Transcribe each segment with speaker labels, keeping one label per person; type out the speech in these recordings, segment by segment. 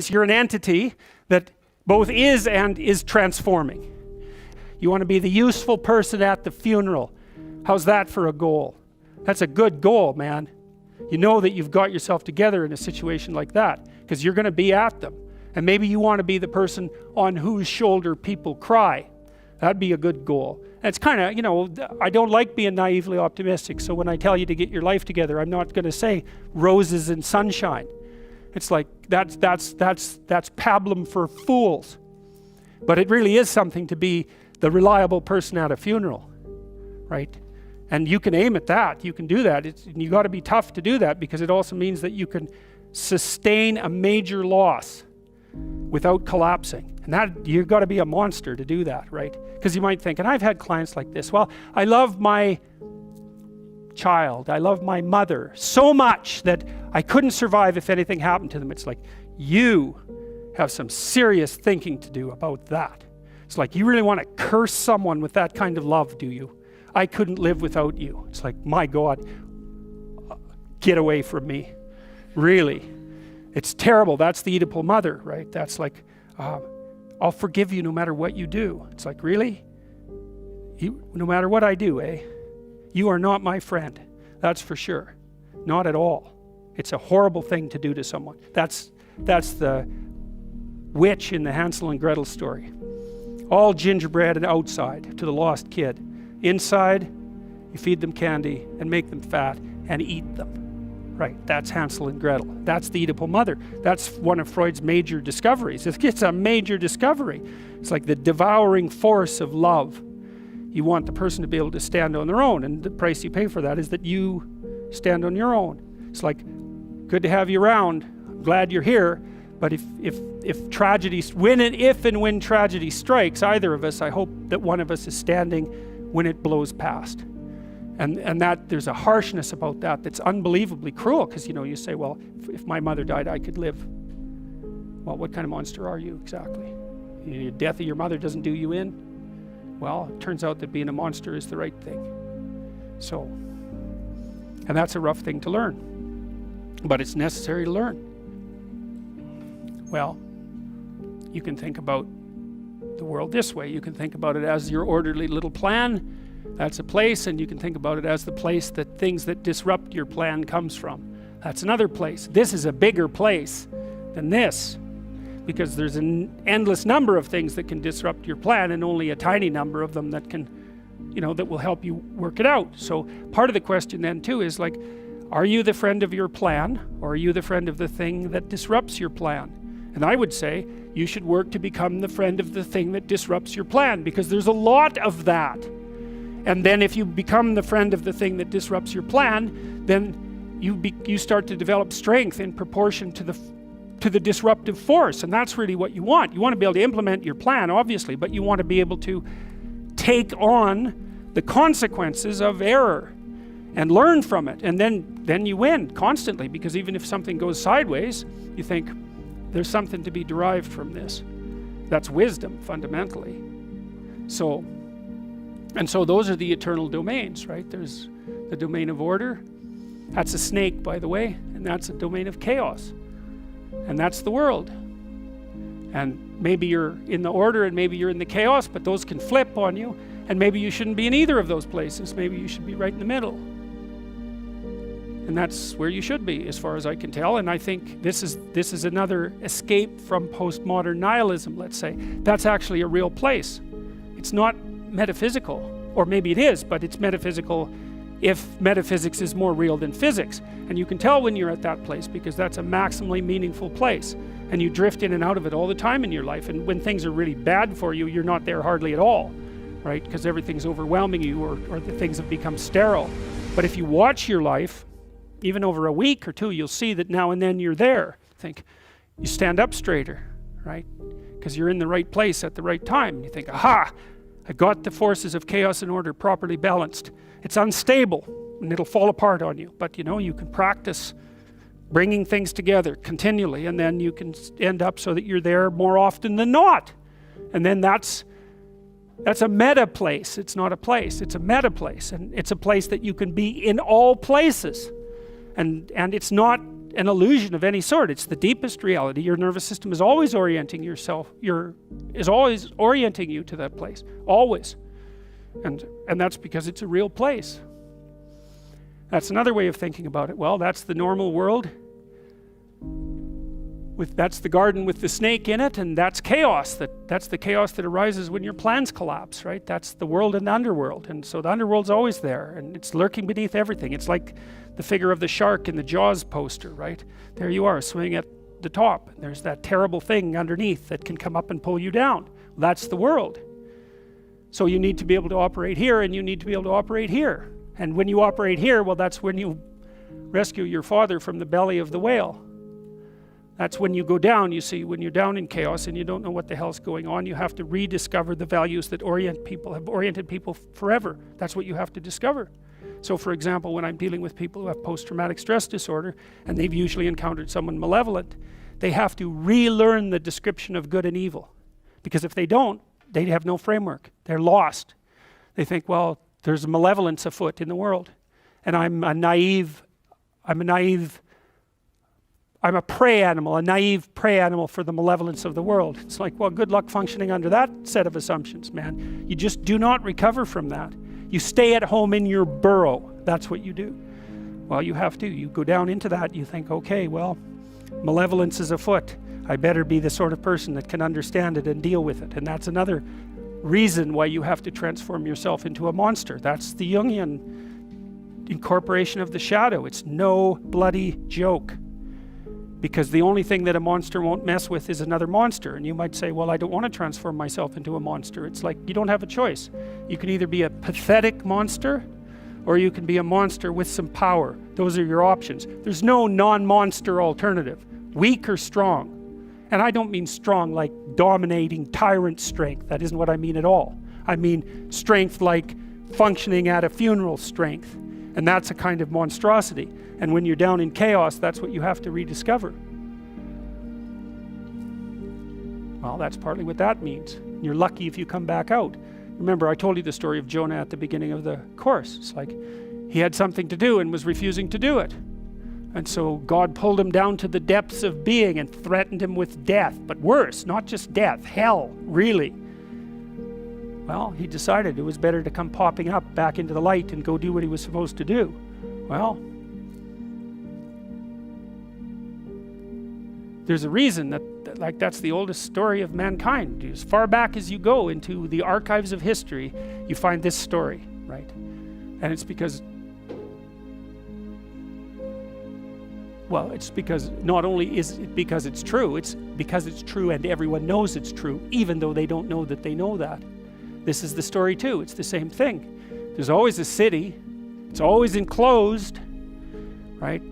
Speaker 1: You're an entity that both is and is transforming. You want to be the useful person at the funeral. How's that for a goal? That's a good goal, man. You know that you've got yourself together in a situation like that because you're going to be at them. And maybe you want to be the person on whose shoulder people cry. That'd be a good goal. And it's kind of, I don't like being naively optimistic. So when I tell you to get your life together, I'm not going to say roses and sunshine. It's like that's pablum for fools. But it really is something to be the reliable person at a funeral, right? And you can aim at that. You can do that. You got to be tough to do that because it also means that you can sustain a major loss without collapsing. And that you've got to be a monster to do that, right? Because you might think, and I've had clients like this, well, I love my child, I love my mother so much that I couldn't survive if anything happened to them. It's like, you have some serious thinking to do about that. It's like, you really want to curse someone with that kind of love, do you? I couldn't live without you. It's like, my God, get away from me. Really. It's terrible. That's the Oedipal mother, right? That's like, I'll forgive you no matter what you do. It's like, really? No matter what I do, eh? You are not my friend. That's for sure. Not at all. It's a horrible thing to do to someone. That's the witch in the Hansel and Gretel story. All gingerbread and outside to the lost kid. Inside, you feed them candy and make them fat and eat them. Right, that's Hansel and Gretel. That's the Oedipal mother. That's one of Freud's major discoveries. It's a major discovery. It's like the devouring force of love. You want the person to be able to stand on their own, and the price you pay for that is that you stand on your own. It's like, good to have you around. I'm glad you're here. But if tragedy, if and when tragedy strikes either of us, I hope that one of us is standing when it blows past. And that there's a harshness about that that's unbelievably cruel, because you say, well, if my mother died, I could live. Well, what kind of monster are you exactly? The death of your mother doesn't do you in? Well, it turns out that being a monster is the right thing. So, and that's a rough thing to learn, but it's necessary to learn. Well, you can think about the world this way. You can think about it as your orderly little plan. That's a place, and you can think about it as the place that things that disrupt your plan comes from. That's another place. This is a bigger place than this, because there's an endless number of things that can disrupt your plan, and only a tiny number of them that can, that will help you work it out. So part of the question then too is like, are you the friend of your plan, or are you the friend of the thing that disrupts your plan? And I would say you should work to become the friend of the thing that disrupts your plan, because there's a lot of that. And then if you become the friend of the thing that disrupts your plan, then you start to develop strength in proportion to the disruptive force. And that's really what you want. You want to be able to implement your plan, obviously, but you want to be able to take on the consequences of error and learn from it. And then you win constantly, because even if something goes sideways, you think, there's something to be derived from this. That's wisdom, fundamentally. So those are the eternal domains, right? There's the domain of order. That's a snake, by the way, and that's a domain of chaos. And that's the world. And maybe you're in the order and maybe you're in the chaos, but those can flip on you. And maybe you shouldn't be in either of those places. Maybe you should be right in the middle. And that's where you should be, as far as I can tell. And I think this is another escape from postmodern nihilism, let's say. That's actually a real place. It's not metaphysical, or maybe it is, but it's metaphysical if metaphysics is more real than physics. And you can tell when you're at that place, because that's a maximally meaningful place. And you drift in and out of it all the time in your life. And when things are really bad for you, you're not there hardly at all, right? Because everything's overwhelming you, or the things have become sterile. But if you watch your life, even over a week or two, you'll see that now and then you're there. You stand up straighter, right? Because you're in the right place at the right time. You think, aha, I got the forces of chaos and order properly balanced. It's unstable and it'll fall apart on you. But you can practice bringing things together continually, and then you can end up so that you're there more often than not. And then that's a meta place. It's not a place, it's a meta place. And it's a place that you can be in all places. And it's not an illusion of any sort. It's the deepest reality. Your nervous system is always orienting is always orienting you to that place. Always. And that's because it's a real place. That's another way of thinking about it. Well, that's the normal world. That's the garden with the snake in it, and that's chaos. That's the chaos that arises when your plans collapse, right? That's the world and the underworld. And so the underworld's always there, and it's lurking beneath everything. It's like the figure of the shark in the Jaws poster, right? There you are, swimming at the top. There's that terrible thing underneath that can come up and pull you down. That's the world. So you need to be able to operate here, and you need to be able to operate here. And when you operate here, well, that's when you rescue your father from the belly of the whale. That's when you go down, you see, when you're down in chaos and you don't know what the hell's going on, you have to rediscover the values that have oriented people forever. That's what you have to discover. So for example, when I'm dealing with people who have post-traumatic stress disorder, and they've usually encountered someone malevolent, they have to relearn the description of good and evil. Because if they don't, they have no framework. They're lost. They think, well, there's malevolence afoot in the world. And I'm a prey animal, a naive prey animal for the malevolence of the world. It's like, well, good luck functioning under that set of assumptions, man. You just do not recover from that. You stay at home in your burrow. That's what you do. Well, you have to. You go down into that. You think, okay, well, malevolence is afoot. I better be the sort of person that can understand it and deal with it. And that's another reason why you have to transform yourself into a monster. That's the Jungian incorporation of the shadow. It's no bloody joke. Because the only thing that a monster won't mess with is another monster. And you might say, well, I don't want to transform myself into a monster. It's like, you don't have a choice. You can either be a pathetic monster, or you can be a monster with some power. Those are your options. There's no non-monster alternative. Weak or strong. And I don't mean strong like dominating tyrant strength. That isn't what I mean at all. I mean strength like functioning at a funeral strength. And that's a kind of monstrosity. And when you're down in chaos, that's what you have to rediscover. Well, that's partly what that means. You're lucky if you come back out. Remember, I told you the story of Jonah at the beginning of the course. It's like he had something to do and was refusing to do it. And so God pulled him down to the depths of being and threatened him with death. But worse, not just death, hell, really. Well, he decided it was better to come popping up back into the light and go do what he was supposed to do. Well, there's a reason that's the oldest story of mankind. As far back as you go into the archives of history, you find this story, right? And it's because, well, it's because not only is it because it's true, it's because it's true and everyone knows it's true, even though they don't know that they know that. This is the story too. It's the same thing. There's always a city. It's always enclosed, right?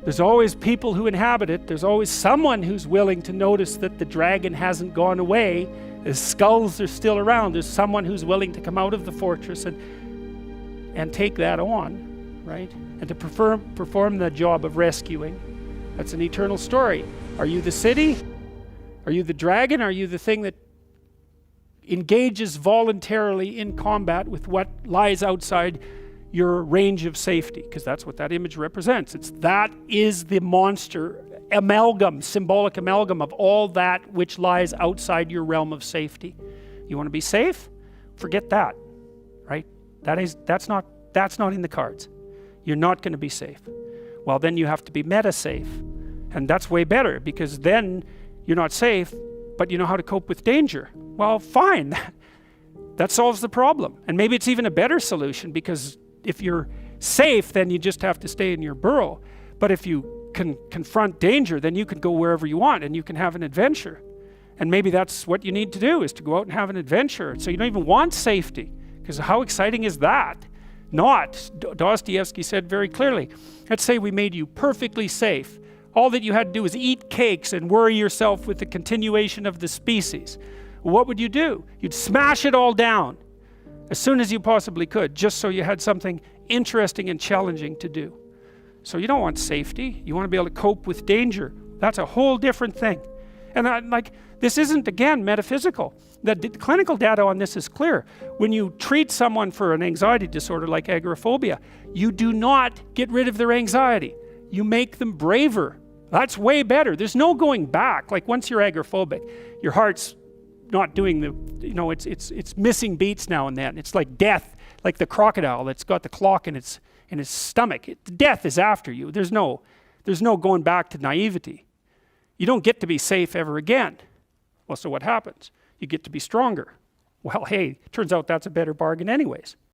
Speaker 1: There's always people who inhabit it. There's always someone who's willing to notice that the dragon hasn't gone away. The skulls are still around. There's someone who's willing to come out of the fortress and take that on, right? And to perform the job of rescuing. That's an eternal story. Are you the city? Are you the dragon? Are you the thing that engages voluntarily in combat with what lies outside your range of safety? Because that's what that image represents. That is the monster amalgam, symbolic amalgam of all that which lies outside your realm of safety. You want to be safe? Forget that, right? That's not in the cards. You're not going to be safe. Well, then you have to be meta-safe. And that's way better, because then you're not safe, but you know how to cope with danger. Well, fine. That solves the problem. And maybe it's even a better solution, because if you're safe, then you just have to stay in your burrow. But if you can confront danger, then you can go wherever you want and you can have an adventure. And maybe that's what you need to do, is to go out and have an adventure. So you don't even want safety, because how exciting is that? Dostoevsky said very clearly, let's say we made you perfectly safe. All that you had to do was eat cakes and worry yourself with the continuation of the species. What would you do? You'd smash it all down as soon as you possibly could, just so you had something interesting and challenging to do. So you don't want safety. You want to be able to cope with danger. That's a whole different thing. And this isn't, again, metaphysical. The clinical data on this is clear. When you treat someone for an anxiety disorder like agoraphobia, you do not get rid of their anxiety. You make them braver. That's way better. There's no going back. Like once you're agoraphobic, your heart's not doing the, it's missing beats now and then. It's like death, like the crocodile that's got the clock in its stomach. Death is after you. There's no going back to naivety. You don't get to be safe ever again. Well, so what happens? You get to be stronger. Well, hey, turns out that's a better bargain anyways.